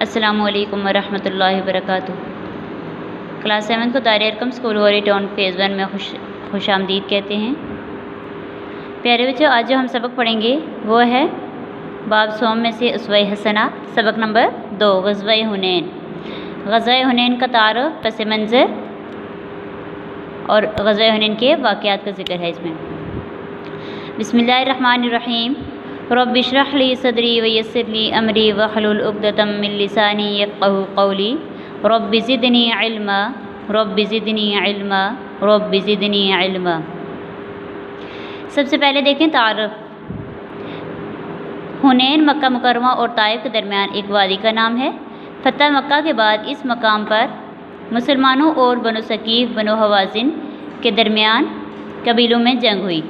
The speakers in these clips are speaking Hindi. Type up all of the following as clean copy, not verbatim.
अस्सलामुअलैकुम वरहमतुल्लाहि वबरकातुहू। क्लास 7 को दायरे अरकम स्कूल और टाउन फेज़ 1 में खुश आमदीद कहते हैं। प्यारे बच्चों, आज जो हम सबक पढ़ेंगे वो है बाब सोम में से उसवा हसना, सबक नंबर 2, ग़ज़वा हुनैन। ग़ज़वा हुनैन का तारुफ़, पस मंज़र और ग़ज़वा हुनैन के वाक़यात का ज़िक्र है इसमें। बिस्मिल्लाहिर्रहमानिर्रहीम। रब्बि इश्रह ली सदरी व यस्सिर ली अमरी वहलुल उक़दतम मिन लिसानी यफ़क़हू क़ौली रब्बि ज़िदनी इल्मा रब्बि ज़िदनी इल्मा रब्बि ज़िदनी इल्मा। सबसे पहले देखें तारुफ़। हुनैन मक्का मुकर्रमा और ताइफ के दरमियान एक वादी का नाम है। फ़तह मक्का के बाद इस मकाम पर मुसलमानों और बनु सकीफ़ बनु हवाज़िन के दरमियान कबीलों में जंग हुई।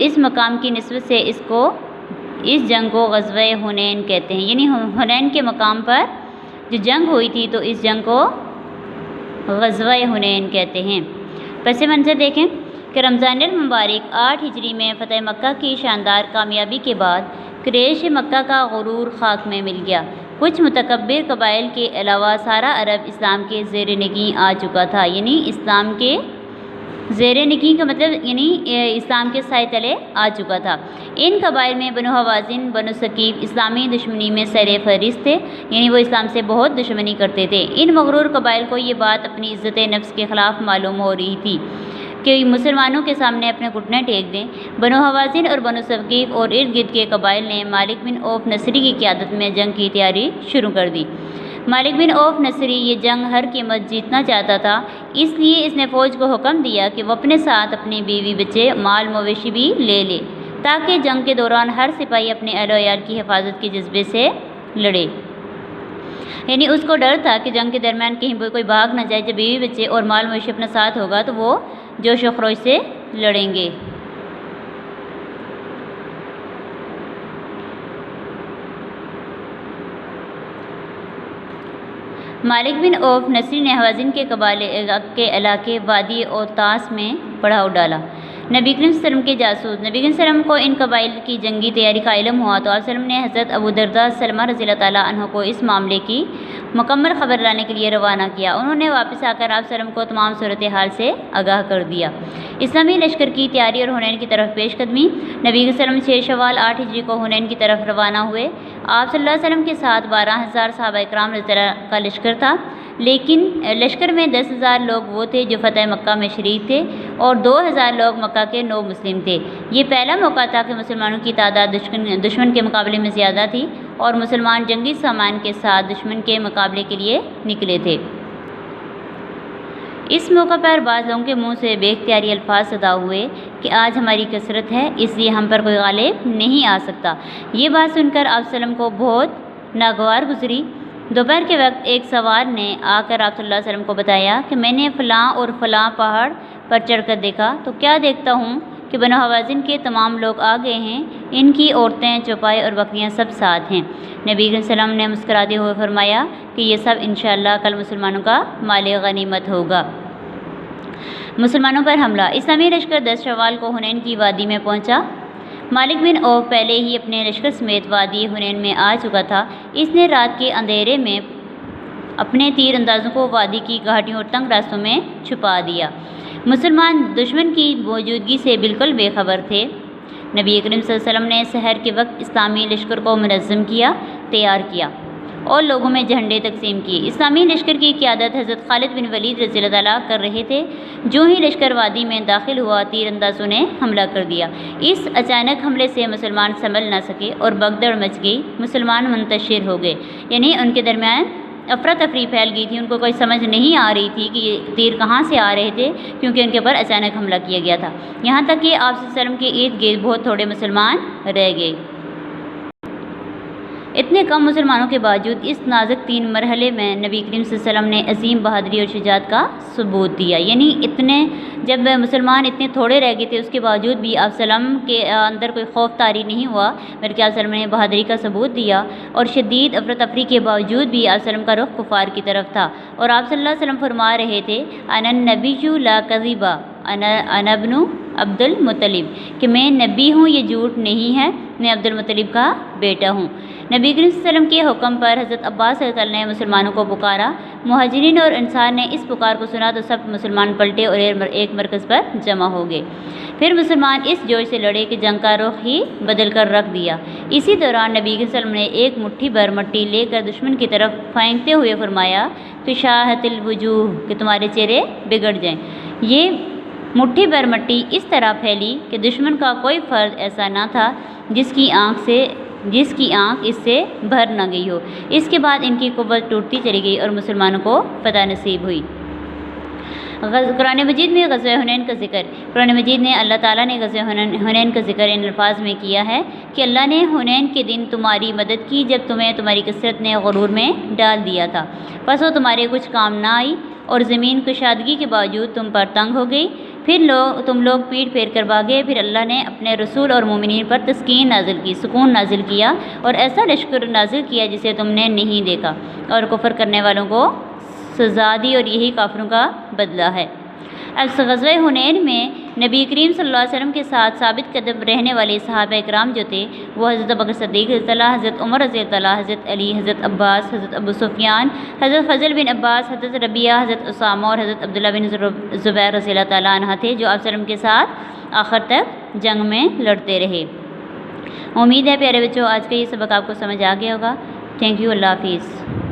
इस मकाम की निस्बत से इस जंग को ग़ज़वा हुनैन कहते हैं। यानी हुनैन के मकाम पर जो जंग हुई थी तो इस जंग को ग़ज़वा हुनैन कहते हैं। पस मंज़र देखें कि रमज़ानुल मुबारक 8 हिजरी में फ़तह मक्का की शानदार कामयाबी के बाद कुरैश मक्का का गुरूर खाक में मिल गया। कुछ मुतकब्बिर कबाइल के अलावा सारा अरब इस्लाम के ज़ेर निगी आ चुका था। यानी इस्लाम के ज़ेर निगी का मतलब यानी इस्लाम के साए तले आ चुका था। इन कबाइल में बनु हवाज़िन बनु सकीफ़ इस्लामी दुश्मनी में सरे फहरिस्त थे। यानी वो इस्लाम से बहुत दुश्मनी करते थे। इन मगरूर कबाइल को ये बात अपनी इज़्ज़त नफ्स के ख़िलाफ़ मालूम हो रही थी कि मुसलमानों के सामने अपने घुटने टेक दें। बनु हवाज़िन और बनु सकीफ़ और इर्द गिर्द के कबाइल ने मालिक बिन औफ नसरी की क़यादत में जंग की तैयारी शुरू कर दी। मालिक बिन औफ नसरी ये जंग हर कीमत जीतना चाहता था, इसलिए इसने फ़ौज को हुक्म दिया कि वह अपने साथ अपनी बीवी बच्चे माल मवेशी भी ले ले, ताकि जंग के दौरान हर सिपाही अपने अहल यार की हिफाजत के जज्बे से लड़े। यानी उसको डर था कि जंग के दरमियान कहीं कोई भाग न जाए। जब बीवी बच्चे और माल मवेशी अपने साथ होगा तो वो जोश व खरोश से लड़ेंगे। मालिक बिन औफ नसरी ने हवाज़िन के इलाके वादी और तास में पड़ाव डाला। नबी करीम सल्लल्लाहु अलैहि वसल्लम के जासूस नबी करीम सल्लल्लाहु अलैहि वसल्लम को इन कबाइल की जंगी तैयारी का इल्म हुआ तो आप सल्लम ने हज़रत अबू दरदा सलमा रज़ियल्लाहु ताला अन्हु को इस मामले की मुकम्मल ख़बर लाने के लिए रवाना किया। उन्होंने वापस आकर आप सल्लम को तमाम सूरत हाल से आगाह कर दिया। इस्लामी लश्कर की तैयारी और हुनैन की तरफ पेशकदमी। नबी सल्लम 6 शवाल 8 हिजरी को हुनैन की तरफ रवाना हुए। आप सल्लल्लाहु अलैहि वसल्लम के साथ 12,000 सहाबा इकराम का लश्कर था, लेकिन लश्कर में 10,000 लोग वो थे जो फ़तह मक्का में शरीक थे और 2,000 लोग मक्का के नो मुस्लिम थे। ये पहला मौका था कि मुसलमानों की तादाद दुश्मन के मुकाबले में ज़्यादा थी और मुसलमान जंगी सामान के साथ दुश्मन के मुकाबले के लिए निकले थे। इस मौका पर बाज़ लोगों के मुँह से बेख्तियारी अल्फाज अदा हुए कि आज हमारी कसरत है, इसलिए हम पर कोई गालिब नहीं आ सकता। ये बात सुनकर आप सल्लम को बहुत नागवार गुजरी। दोपहर के वक्त एक सवार ने आकर आप सल्लल्लाहु अलैहि वसल्लम को बताया कि मैंने फ़लाँ और फ़लाँ पहाड़ पर चढ़कर देखा तो क्या देखता हूँ कि बनु हवाज़िन के तमाम लोग आ गए हैं, इनकी औरतें, चौपाई और बकरियाँ सब साथ हैं। नबी सल्लल्लाहु अलैहि वसल्लम ने मुस्कुराते हुए फरमाया कि ये सब इंशाअल्लाह कल मुसलमानों का माल गनीमत होगा। मुसलमानों पर हमला। इस्लामी लश्कर 10 शवाल को हुनैन की वादी में पहुँचा। मालिक बिन औफ पहले ही अपने लश्कर समेत वादी हुनैन में आ चुका था। इसने रात के अंधेरे में अपने तीर अंदाज़ों को वादी की घाटियों और तंग रास्तों में छुपा दिया। मुसलमान दुश्मन की मौजूदगी से बिल्कुल बेखबर थे। नबी करीम सल्लल्लाहु अलैहि वसल्लम ने सहर के वक्त इस्लामी लश्कर को मुनज़्ज़म किया, तैयार किया और लोगों में झंडे तकसीम किए। इस्लामी लश्कर की क़यादत हज़रत खालिद बिन वलीद रज़ियल्लाहु ताला कर रहे थे। जो ही लश्कर वादी में दाखिल हुआ, तीर अंदाज़ों ने हमला कर दिया। इस अचानक हमले से मुसलमान संभल न सके और भगदड़ मच गई। मुसलमान मुंतशिर हो गए, यानी उनके दरमियान अफरा तफरी फैल गई थी। उनको कोई समझ नहीं आ रही थी कि ये तीर कहाँ से आ रहे थे, क्योंकि उनके ऊपर अचानक हमला किया गया था। यहाँ तक कि आप सल्लल्लाहु अलैहि वसल्लम के इर्द गिर्द बहुत थोड़े मुसलमान रह गए। इतने कम मुसलमानों के बावजूद इस नाजुक 3 मरहले में नबी करीम सल्लल्लाहु अलैहि वसल्लम ने अजीम बहादुरी और शुजाअत का सबूत दिया। यानी जब मुसलमान इतने थोड़े रह गए थे उसके बावजूद भी आप सल्लम के अंदर कोई खौफ तारी नहीं हुआ, बल्कि आप सल्लम ने बहादुरी का सबूत दिया और शदीद अफरा तफरी के बावजूद भी आप सल्लम का रुख कुफार की तरफ था। और आप सल्लल्लाहु अलैहि वसल्लम फरमा रहे थे अनन नबिय्यु ला कज़िबा अना इब्नु अब्दुल मुत्तलिब, कि मैं नबी हूँ, ये झूठ नहीं है, मैं अब्दुल मुत्तलिब का बेटा हूँ। नबी करीम सल्लल्लाहु अलैहि वसल्लम के हुक्म पर हज़रत अब्बास रज़ियल्लाहु अन्हु ने मुसलमानों को पुकारा। मुहाजिरीन और अंसार ने इस पुकार को सुना तो सब मुसलमान पलटे और एक मरकज़ पर जमा हो गए। फिर मुसलमान इस जोश से लड़े कि जंग का रुख ही बदल कर रख दिया। इसी दौरान नबी करीम सल्लल्लाहु अलैहि वसल्लम ने एक मुट्ठी भर मट्टी लेकर दुश्मन की तरफ फेंकते हुए फरमाया, तुशाहतिल वजूह, कि तुम्हारे चेहरे बिगड़ जाएं। ये मुट्ठी भर मट्टी इस तरह फैली कि दुश्मन का कोई फ़र्द ऐसा ना था जिसकी आँख इससे भर न गई हो। इसके बाद इनकी कुव्वत टूटती चली गई और मुसलमानों को फतह नसीब हुई। कुरान मजीद में ग़ज़वा हुनैन का जिक्र, कुरान मजीद ने अल्लाह ताला ने ग़ज़वा हुनैन का जिक्र इन अल्फाज में किया है कि अल्लाह ने हुनैन के दिन तुम्हारी मदद की जब तुम्हें तुम्हारी कसरत ने गुरूर में डाल दिया था, बस वो तुम्हारे कुछ काम ना आई और ज़मीन कुशादगी के बावजूद तुम पर तंग हो गई। फिर तुम लोग पीठ फेर कर भागे। फिर अल्लाह ने अपने रसूल और मोमिनीन पर तस्कीन नाजिल की, सुकून नाजिल किया और ऐसा लश्कर नाजिल किया जिसे तुमने नहीं देखा और कुफ्र करने वालों को सज़ा दी और यही काफिरों का बदला है। अब ग़ज़वा हुनैन में नबी करीम सल्लल्लाहु अलैहि वसल्लम के साथ साबित कदम रहने वाले सहाबा इकराम जो थे वो हज़रत अबू बकर सिद्दीक़ रज़ियल्लाहु, हज़रत उमर रज़ियल्लाहु, हज़रत अली, हज़रत अब्बास, हज़रत अबू सुफ़ियान, हज़रत फ़ज़ल बिन अब्बास, हज़रत रबिया, हज़रत उसामा और हज़रत अब्दुल्लाह बिन ज़ुबैर रज़ियल्लाहु तआला अन्हा थे जो आप सल्लम के साथ आखिर तक जंग में लड़ते रहे। उम्मीद है प्यारे बच्चों आज का ये सबक आपको समझ आ गया होगा। थैंक यू, अल्लाह हाफ़िज़।